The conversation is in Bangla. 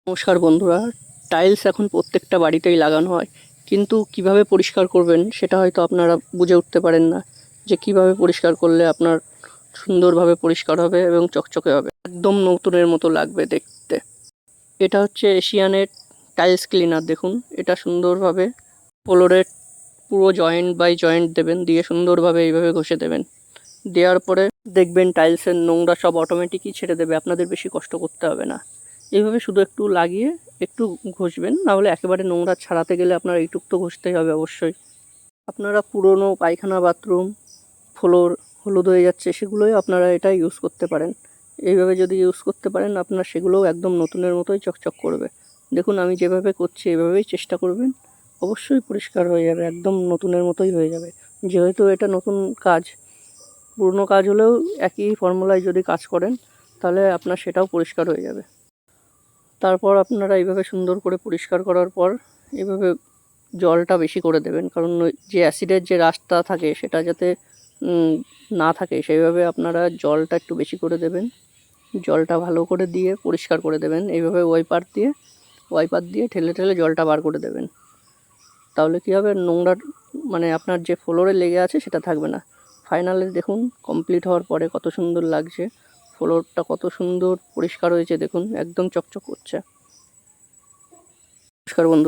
নমস্কার বন্ধুরা, টাইলস এখন প্রত্যেকটা বাড়িতেই লাগানো হয়, কিন্তু কিভাবে পরিষ্কার করবেন সেটা হয়তো আপনারা বুঝে উঠতে পারেন না যে কিভাবে পরিষ্কার করলে আপনার সুন্দরভাবে পরিষ্কার হবে এবং চকচকে হবে, একদম নতুনের মতো লাগবে দেখতে। এটা হচ্ছে এশিয়ানের টাইলস ক্লিনার। দেখুন, এটা সুন্দরভাবে ফ্লোরে পুরো জয়েন্ট বাই জয়েন্ট দেবেন, দিয়ে সুন্দরভাবে এইভাবে ঘষে দেবেন। দেওয়ার পরে দেখবেন টাইলসের নোংরা সব অটোমেটিকই ছেড়ে দেবে, আপনাদের বেশি কষ্ট করতে হবে না। এইভাবে শুধু একটু লাগিয়ে একটু ঘষবেন, নাহলে একেবারে নোংরা ছাড়াতে গেলে আপনার এইটুক তো ঘষতেই হবে অবশ্যই। আপনারা পুরনো পায়খানা, বাথরুম, ফ্লোর হলুদ হয়ে যাচ্ছে, সেগুলোই আপনারা এটা ইউজ করতে পারেন। এইভাবে যদি ইউজ করতে পারেন, আপনার সেগুলোও একদম নতুনের মতোই চকচক করবে। দেখুন, আমি যেভাবে করছি এভাবেই চেষ্টা করবেন, অবশ্যই পরিষ্কার হয়ে যাবে, একদম নতুনের মতোই হয়ে যাবে। যেহেতু এটা নতুন কাজ, পুরনো কাজ হলেও একই ফর্মুলায় যদি কাজ করেন তাহলে আপনার সেটাও পরিষ্কার হয়ে যাবে। তারপর আপনারা এইভাবে সুন্দর করে পরিষ্কার করার পর এইভাবে জলটা বেশি করে দেবেন, কারণ যে অ্যাসিডের যে রাশটা থাকে সেটা যাতে না থাকে, সেইভাবে আপনারা জলটা একটু বেশি করে দেবেন। জলটা ভালো করে দিয়ে পরিষ্কার করে দেবেন, এইভাবে ওয়াইপার দিয়ে ঠেলে ঠেলে জলটা বার করে দেবেন। তাহলে কী হবে, নোংরা মানে আপনার যে ফ্লোরে লেগে আছে সেটা থাকবে না। ফাইনালি দেখুন, কমপ্লিট হওয়ার পরে কত সুন্দর লাগছে, ফ্লোরটা কত সুন্দর পরিষ্কার হয়েছে। দেখুন, একদম চকচক করছে। নমস্কার বন্ধু।